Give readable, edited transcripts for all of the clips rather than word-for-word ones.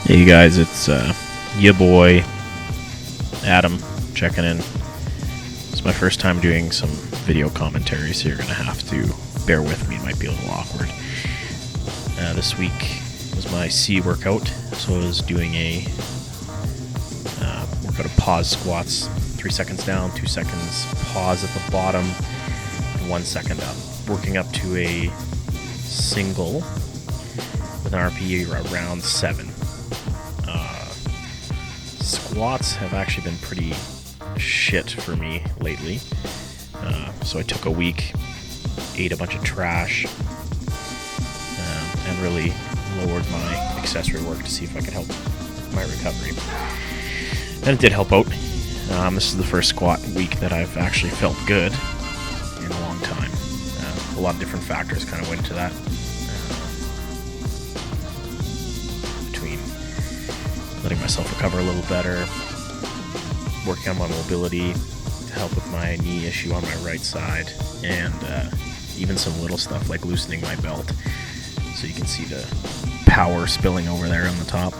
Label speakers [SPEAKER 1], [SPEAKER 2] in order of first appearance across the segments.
[SPEAKER 1] Hey guys, it's ya boy Adam checking in. It's my first time doing some video commentary, so you're gonna have to bear with me. It might be a little awkward. This week was my C workout, so I was doing a workout of pause squats, 3 seconds down, 2 seconds pause at the bottom, and 1 second up, working up to a single with an RPE around 7. Squats have actually been pretty shit for me lately, so I took a week, ate a bunch of trash, and really lowered my accessory work to see if I could help my recovery. And it did help out. This is the first squat week that I've actually felt good in a long time. A lot of different factors kind of went into that. Between letting myself recover a little better, working on my mobility to help with my knee issue on my right side, and even some little stuff like loosening my belt so you can see the power spilling over there on the top.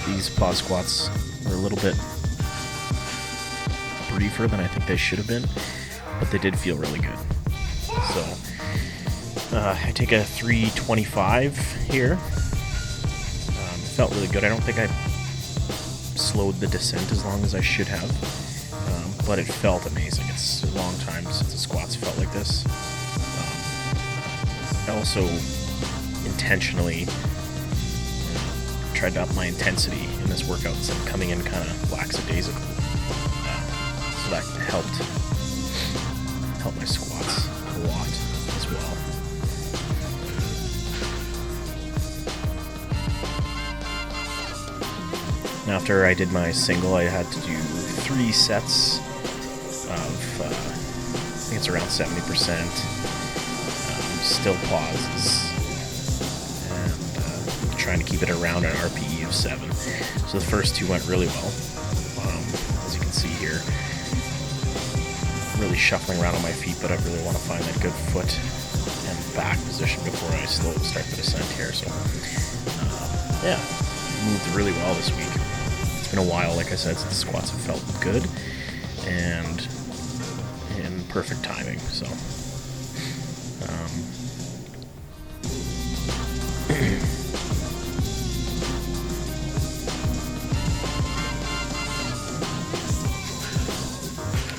[SPEAKER 1] These pause squats were a little bit briefer than I think they should have been, but they did feel really good. So I take a 325 here. It felt really good. I don't think I slowed the descent as long as I should have, but it felt amazing. It's a long time since the squats felt like this. I also intentionally tried to up my intensity in this workout instead of coming in kind of lackadaisical. So that helped my squats a lot as well. After I did my single, I had to do 3 sets of, I think it's around 70%, still pauses, and trying to keep it around an RPE of 7. So the first 2 went really well, as you can see here. Really shuffling around on my feet, but I really want to find that good foot and back position before I slowly start the descent here. So, moved really well this week. It's been a while, like I said, since the squats have felt good and in perfect timing. So,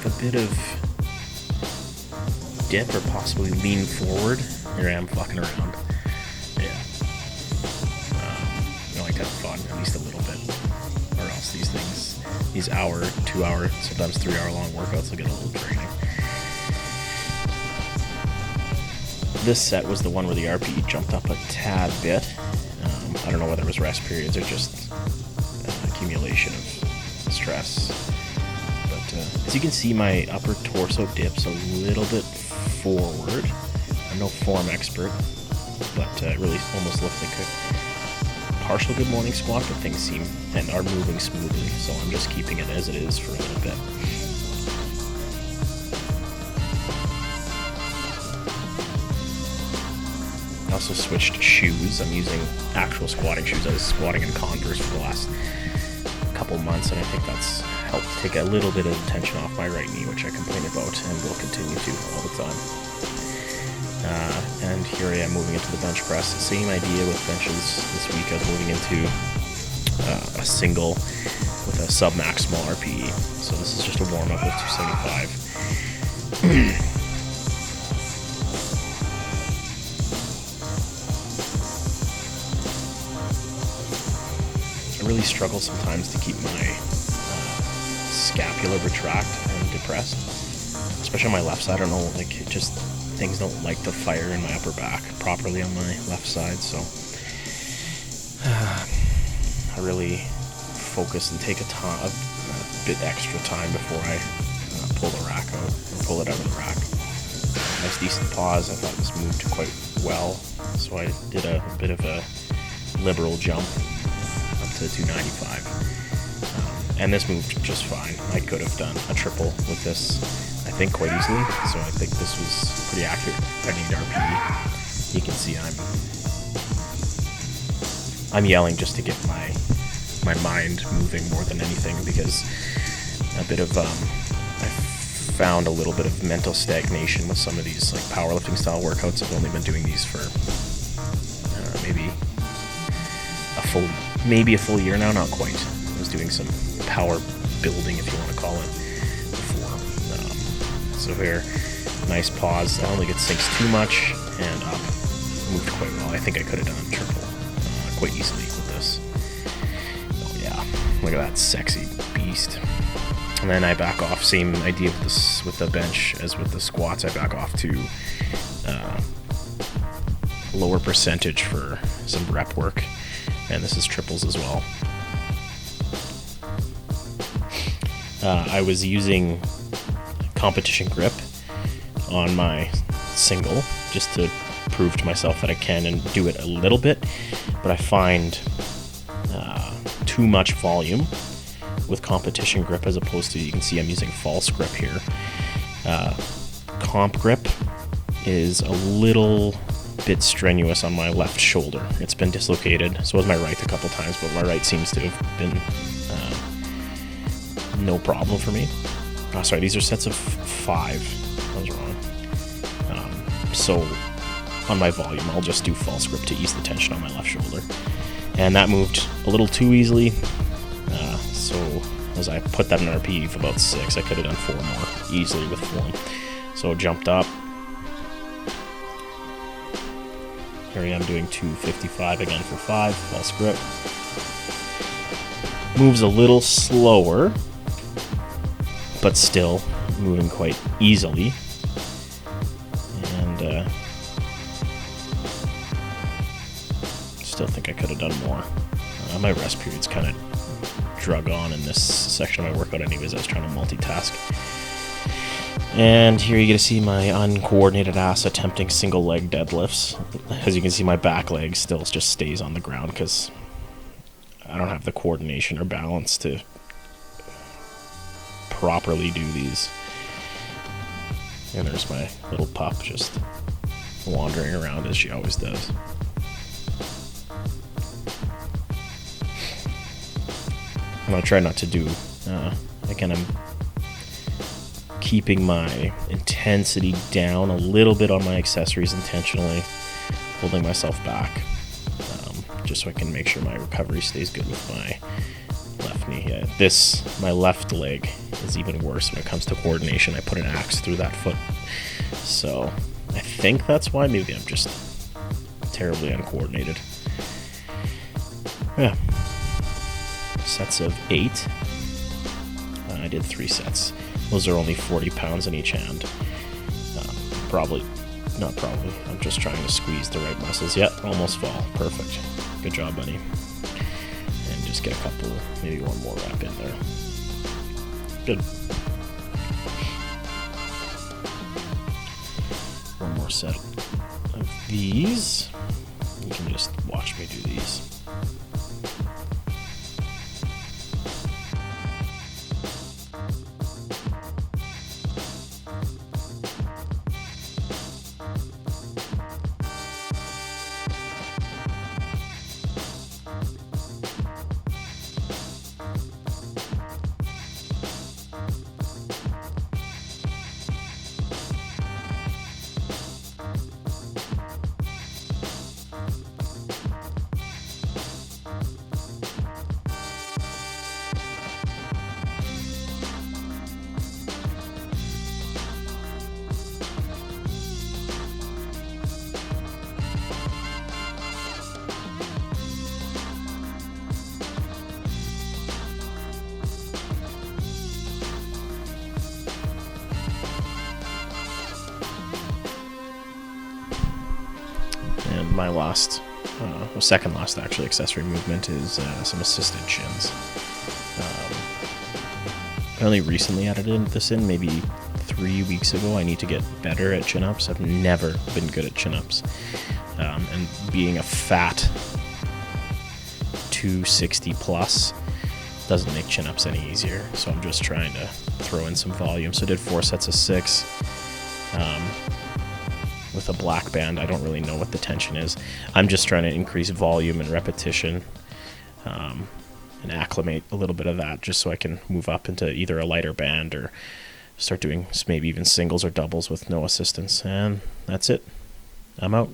[SPEAKER 1] a bit of dip or possibly lean forward. Here I am fucking around. I like to have fun, at least a little bit, or else these hour, 2 hour, sometimes 3 hour long workouts will get a little draining. This set was the one where the RPE jumped up a tad bit. I don't know whether it was rest periods or just accumulation of stress. But as you can see, my upper torso dips a little bit forward. I'm no form expert, but it really almost looks like a partial good morning squat, but things seem and are moving smoothly, so I'm just keeping it as it is for a little bit. I also switched shoes. I'm using actual squatting shoes. I was squatting in Converse for the last couple months, and I think that's helped take a little bit of tension off my right knee, which I complain about and will continue to all the time. And here I am moving into the bench press. Same idea with benches this week. I was moving into a single with a sub-maximal RPE. So this is just a warm-up with 275. I really struggle sometimes to keep my scapula retract and depressed, especially on my left side. I don't know, like, it just, things don't like to fire in my upper back properly on my left side, so I really focus and take a bit extra time before I pull the rack out, or pull it out of the rack. Nice decent pause. I thought this moved quite well, so I did a bit of a liberal jump up to 295. And this moved just fine. I could have done a triple with this, I think, quite easily. So I think this was pretty accurate. I need RPE. You can see I'm I'm yelling just to get my mind moving more than anything, because a bit of I found a little bit of mental stagnation with some of these like powerlifting style workouts. I've only been doing these for maybe a full year now, not quite. I was doing some power building, if you want to call it, before. So here, nice pause. I don't think it sinks too much, and up. Moved quite well. I think I could have done a triple quite easily with this. Oh yeah, look at that sexy beast. And then I back off. Same idea with the bench as with the squats. I back off to lower percentage for some rep work, and this is triples as well. I was using competition grip on my single just to prove to myself that I can and do it a little bit, but I find too much volume with competition grip as opposed to, you can see I'm using false grip here. Comp grip is a little bit strenuous on my left shoulder. It's been dislocated, so was my right a couple times, but my right seems to have been no problem for me. Oh, sorry, these are sets of 5. I was wrong. So on my volume, I'll just do false grip to ease the tension on my left shoulder. And that moved a little too easily. So as I put that in RP for about 6, I could have done 4 more easily with form. So jumped up. Here I am doing 255 again for 5, false grip. Moves a little slower, but still moving quite easily. And still think I could have done more. My rest period's kind of drug on in this section of my workout anyways. I was trying to multitask. And here you get to see my uncoordinated ass attempting single leg deadlifts. As you can see, my back leg still just stays on the ground because I don't have the coordination or balance to properly do these. And there's my little pup just wandering around as she always does. I'm going to try not to do, again, I'm keeping my intensity down a little bit on my accessories intentionally, holding myself back, just so I can make sure my recovery stays good with my left knee. Yeah, my left leg is even worse when it comes to coordination. I put an axe through that foot, so I think that's why. Maybe I'm just terribly uncoordinated. Yeah. Sets of 8. I did 3 sets. Those are only 40 pounds in each hand. Not probably. I'm just trying to squeeze the right muscles. Yeah, almost fall. Perfect. Good job, buddy. And just get a couple, maybe one more rep in there. Good. One more set of these. You can just watch me do these. My last, second last actually, accessory movement is some assisted chins. I only recently added this in, maybe 3 weeks ago. I need to get better at chin-ups. I've never been good at chin-ups. And being a fat 260 plus doesn't make chin-ups any easier. So I'm just trying to throw in some volume. So I did 4 sets of 6. with a black band. I don't really know what the tension is. I'm just trying to increase volume and repetition, and acclimate a little bit of that, just so I can move up into either a lighter band or start doing maybe even singles or doubles with no assistance. And that's it. I'm out.